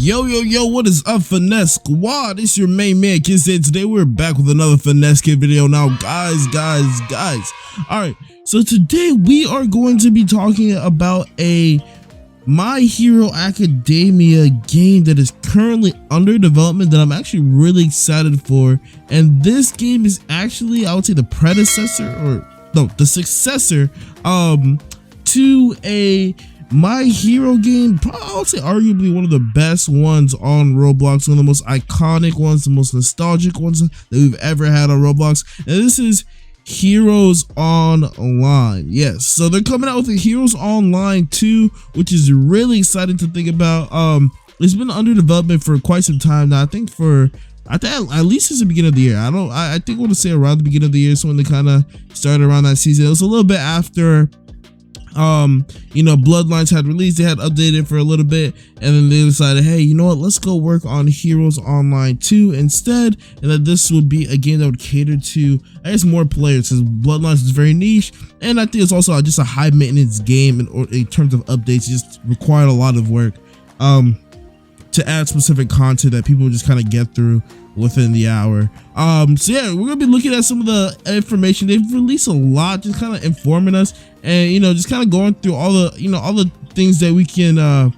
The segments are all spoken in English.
Yo, what is up, Finesse Squad? It's your main man, KiddStan. Today we're back with another Finesse Kid video. Now, guys. Alright, so today we are going to be talking about a My Hero Academia game that is currently under development that I'm actually really excited for. And this game is actually, I would say, the successor to a My Hero game. I would say arguably one of the best ones on Roblox, one of the most iconic ones, the most nostalgic ones that we've ever had on Roblox. And this is Heroes Online. Yes, so they're coming out with a Heroes Online 2, which is really exciting to think about. It's been under development for quite some time now. I think at least since the beginning of the year. I think I want to say around the beginning of the year, so when they kind of started around that season. It was a little bit after Bloodlines had released. They had updated for a little bit, and then they decided, hey, you know what, let's go work on Heroes Online 2 instead, and that this would be a game that would cater to, I guess, more players, because Bloodlines is very niche, and I think it's also just a high maintenance game in terms of updates. It just required a lot of work to add specific content that people just kind of get through within the hour. So yeah, we're gonna be looking at some of the information. They've released a lot, just kind of informing us, and just kind of going through all the things that we can I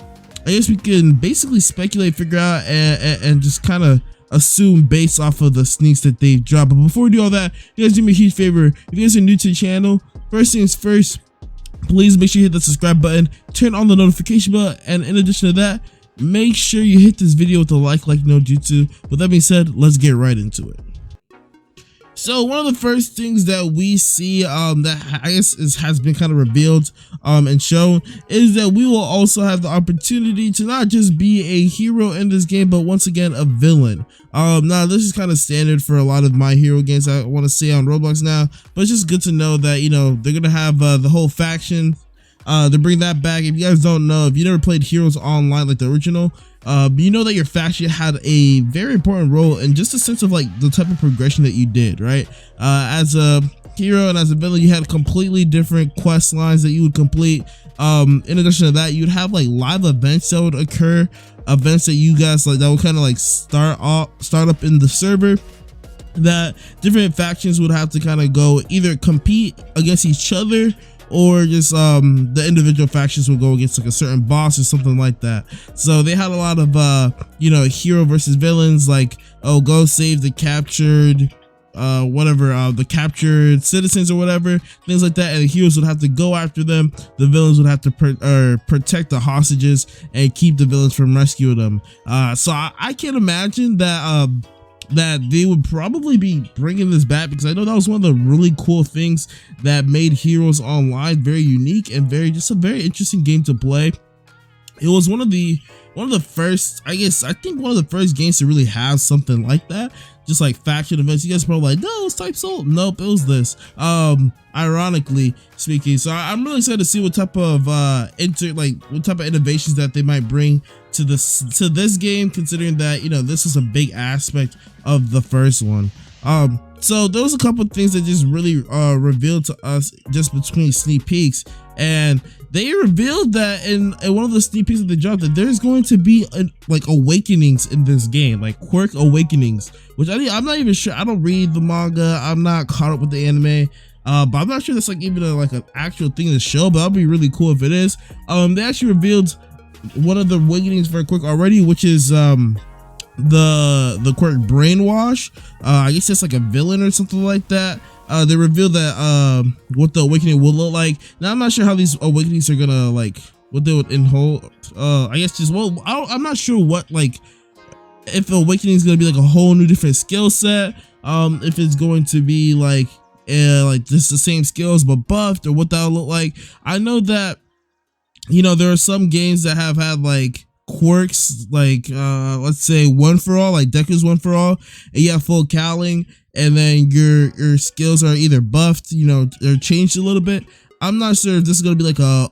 guess we can basically speculate, figure out, and just kind of assume based off of the sneaks that they've dropped. But before we do all that, you guys do me a huge favor. If you guys are new to the channel, first things first, please make sure you hit the subscribe button, turn on the notification bell, and in addition to that, make sure you hit this video with a like no jutsu. With that being said, let's get right into it. So one of the first things that we see that I guess has been kind of revealed and shown is that we will also have the opportunity to not just be a hero in this game, but once again a villain. Now this is kind of standard for a lot of My Hero games, I want to say, on Roblox now, but it's just good to know that they're gonna have the whole faction. To bring that back. If you guys don't know, if you never played Heroes Online like the original, you know that your faction had a very important role in just a sense of like the type of progression that you did, right? As a hero and as a villain, you had completely different quest lines that you would complete. In addition to that, you'd have like live events that would occur, events that you guys like that would kind of like start up in the server, that different factions would have to kind of go either compete against each other, or just the individual factions will go against like a certain boss or something like that. So they had a lot of hero versus villains, like, oh, go save the captured the captured citizens or whatever, things like that, and the heroes would have to go after them. The villains would have to protect the hostages and keep the villains from rescuing them. So I can't imagine that they would probably be bringing this back, because I know that was one of the really cool things that made Heroes Online very unique and just a very interesting game to play. It was one of the first, I think one of the first games to really have something like that, just like faction events. You guys are probably like, no, it's Type Soul. Nope, it was this. Ironically speaking. So I'm really excited to see what type of innovations that they might bring to this game, considering that this is a big aspect of the first one. So there was a couple of things that just really revealed to us just between sneak peeks, and they revealed that in one of the sneak peeks that they dropped, that there's going to be like awakenings in this game, like Quirk awakenings, which I'm not even sure. I don't read the manga, I'm not caught up with the anime, but I'm not sure that's like even an actual thing in the show, but that'll be really cool if it is. They actually revealed one of the awakenings for Quirk already, which is the Quirk brainwash. I guess it's like a villain or something like that. They revealed that what the awakening will look like. Now I'm not sure how these awakenings are gonna what they would hold. I guess just I'm not sure what if the awakening is gonna be like a whole new different skill set. If it's going to be like just the same skills but buffed, or what that'll look like. I know that there are some games that have had quirks, let's say One For All, like Deku's One For All, and you have full cowling, and then your skills are either buffed, or changed a little bit. I'm not sure if this is gonna be like a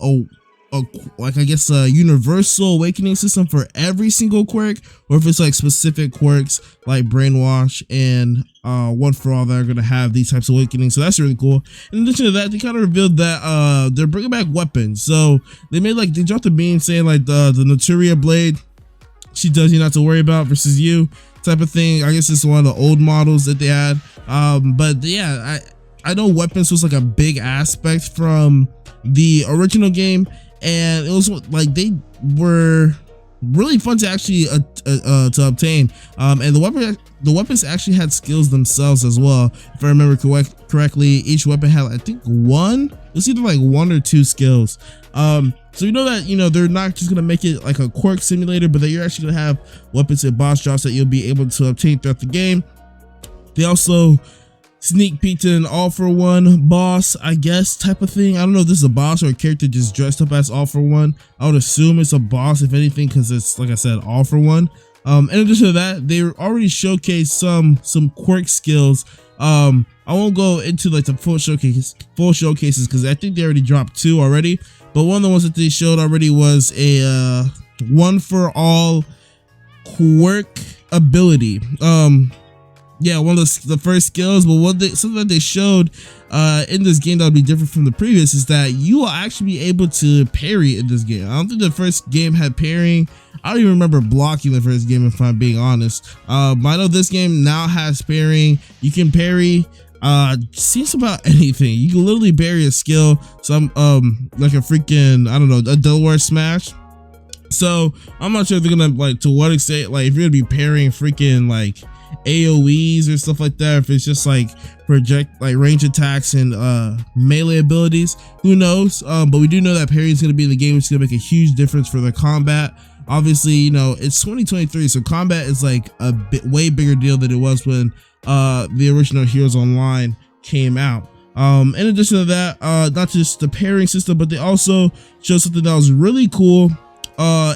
universal awakening system for every single quirk, or if it's like specific quirks like Brainwash and One For All that are gonna have these types of awakenings. So that's really cool. In addition to that, they kind of revealed that they're bringing back weapons. So they dropped a meme saying the Naturia blade she tells you not to worry about versus you type of thing. I guess it's one of the old models that they had. But yeah, I know weapons was like a big aspect from the original game, and it was like they were really fun to actually to obtain. And the weapons actually had skills themselves as well. If I remember correctly, each weapon had, I think, it's either like 1 or 2 skills. So you know that, you know, they're not just gonna make it like a Quirk simulator, but that you're actually gonna have weapons and boss drops that you'll be able to obtain throughout the game. They also sneak peeked an all-for-one boss, I guess, type of thing. I don't know if this is a boss or a character just dressed up as all-for-one. I would assume it's a boss, if anything, because it's, like I said, all-for-one. In addition to that, they already showcased some Quirk skills. I won't go into like the full showcases because I think they already dropped 2 already. But one of the ones that they showed already was a one-for-all Quirk ability. Yeah, one of the first skills, but something that they showed in this game that would be different from the previous is that you will actually be able to parry in this game. I don't think the first game had parrying. I don't even remember blocking the first game, if I'm being honest. But I know this game now has parrying. You can parry seems about anything. You can literally parry a skill, some like a freaking, I don't know, a Delaware smash. So I'm not sure if they're gonna, like, to what extent, like if you're gonna be parrying freaking like AoEs or stuff like that, if it's just like range attacks and melee abilities, who knows. But we do know that parry is going to be in the game, which is going to make a huge difference for the combat. Obviously, you know, it's 2023, so combat is like a way bigger deal than it was when the original Heroes Online came out. In addition to that, not just the parrying system, but they also showed something that was really cool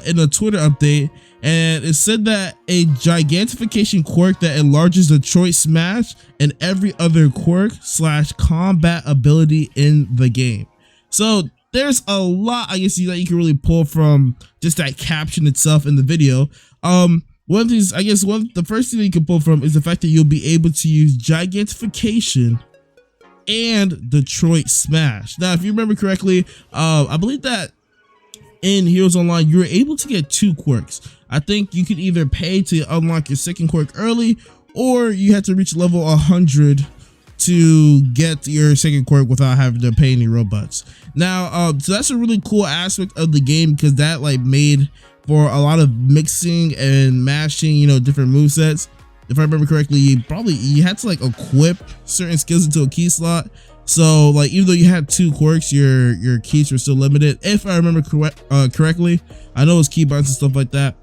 in a Twitter update. And it said that a gigantification quirk that enlarges the choice smash and every other quirk / combat ability in the game. So there's a lot, I guess, that you can really pull from just that caption itself in the video. One of these, I guess, the first thing that you can pull from is the fact that you'll be able to use gigantification and Detroit Smash. Now, if you remember correctly, I believe that in Heroes Online, you were able to get 2 quirks. I think you could either pay to unlock your second quirk early, or you had to reach level 100 to get your second quirk without having to pay any Robux. Now, so that's a really cool aspect of the game, because that like made for a lot of mixing and mashing, you know, different movesets. If I remember correctly, you had to like equip certain skills into a key slot. So like, even though you had 2 quirks, your keys were still limited, if I remember correctly. I know it's keybinds and stuff like that.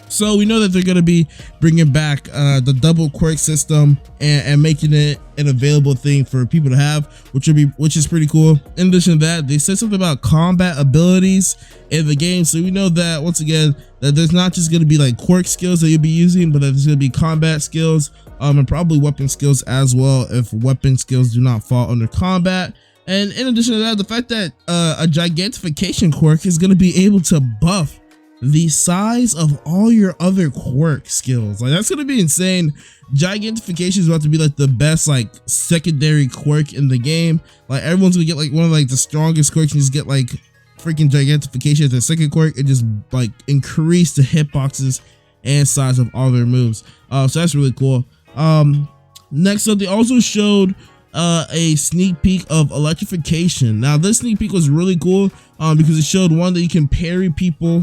So we know that they're going to be bringing back the double quirk system and making it an available thing for people to have, which is pretty cool. In addition to that, they said something about combat abilities in the game. So we know that, once again, that there's not just going to be like quirk skills that you'll be using, but that there's going to be combat skills and probably weapon skills as well, if weapon skills do not fall under combat. And in addition to that, the fact that a gigantification quirk is going to be able to buff the size of all your other quirk skills. Like, that's gonna be insane. Gigantification is about to be like the best like secondary quirk in the game. Like, everyone's gonna get like one of like the strongest quirks and just get like freaking gigantification as their second quirk and just like increase the hitboxes and size of all their moves. So that's really cool. Next up, they also showed a sneak peek of electrification. Now, this sneak peek was really cool because it showed one that you can parry people,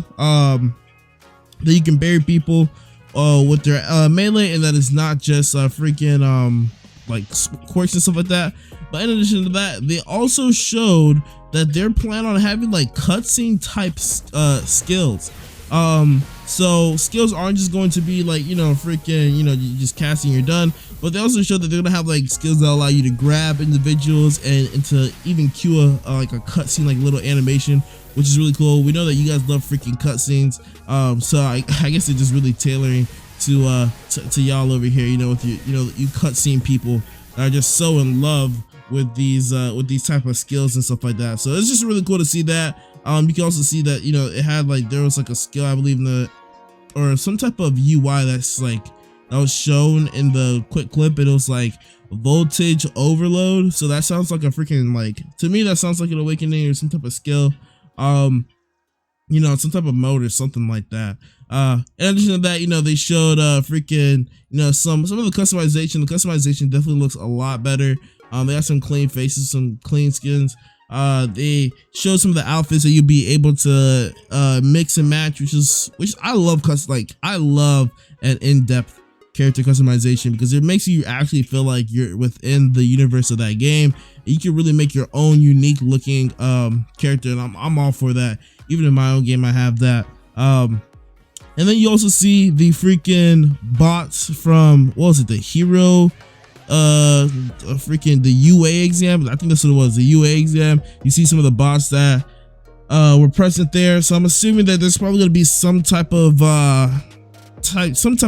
with their melee, and that is not just freaking like quirks and stuff like that. But in addition to that, they also showed that they're planning on having like cutscene type skills. So skills aren't just going to be like, you know, freaking, you know, you just casting, you're done. But they also showed that they're gonna have like skills that allow you to grab individuals and to even cue like a cutscene, like little animation, which is really cool. We know that you guys love freaking cutscenes, so I guess they're just really tailoring to y'all over here. You know, with you cutscene people that are just so in love with these type of skills and stuff like that. So it's just really cool to see that. You can also see that, you know, it had like, there was like a skill, I believe, or some type of UI that's like, that was shown in the quick clip. It was like voltage overload. So that sounds like a freaking, like, to me that sounds like an awakening or some type of skill. you know, some type of mode or something like that. In addition to that, you know, they showed freaking, you know, some of the customization. The customization definitely looks a lot better. They have some clean faces, some clean skins. They showed some of the outfits that you'll be able to mix and match, which I love, cause like I love an in-depth character customization, because it makes you actually feel like you're within the universe of that game. You can really make your own unique looking character, and I'm all for that. Even in my own game, I have that. And then you also see the freaking bots from, what was it, the hero, freaking the UA exam. I think that's what it was, the UA exam. You see some of the bots that were present there. So I'm assuming that there's probably gonna be some type of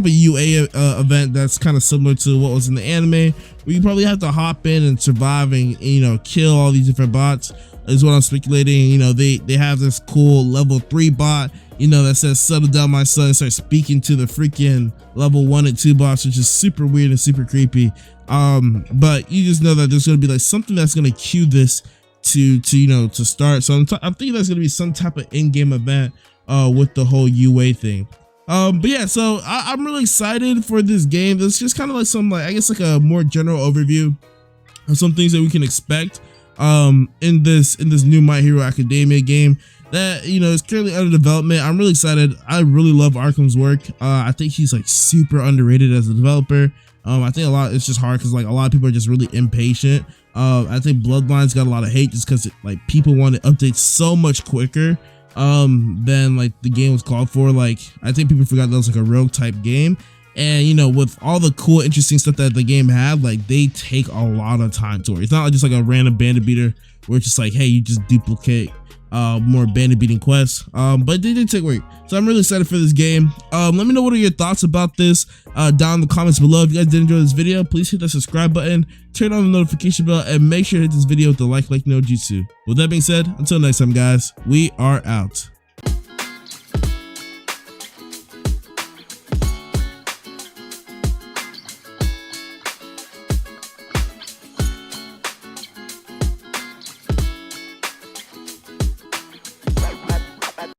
UA event that's kind of similar to what was in the anime, where you probably have to hop in and survive and, you know, kill all these different bots, is what I'm speculating. You know, they have this cool level 3 bot, you know, that says "settle down my son," and start speaking to the freaking level 1 and 2 bots, which is super weird and super creepy. But you just know that there's gonna be like something that's gonna cue this to you know, to start. So I'm thinking that's gonna be some type of in-game event with the whole UA thing. But yeah, so I'm really excited for this game. It's just kind of like some, like, I guess like a more general overview of some things that we can expect in this new My Hero Academia game that, you know, is currently under development. I'm really excited. I really love Arkham's work. I think he's like super underrated as a developer. I think it's just hard because like a lot of people are just really impatient. I think Bloodlines got a lot of hate just because like people want to update so much quicker than like the game was called for. Like, I think people forgot that was like a rogue type game, and you know, with all the cool interesting stuff that the game had, like they take a lot of time to work. It's not just like a random bandit beater where it's just like, hey, you just duplicate more bandit beating quests, but they did take work. So I'm really excited for this game. Let me know what are your thoughts about this down in the comments below. If you guys did enjoy this video, please hit that subscribe button, turn on the notification bell, and make sure to hit this video with the like no jutsu. With that being said, until next time guys, we are out.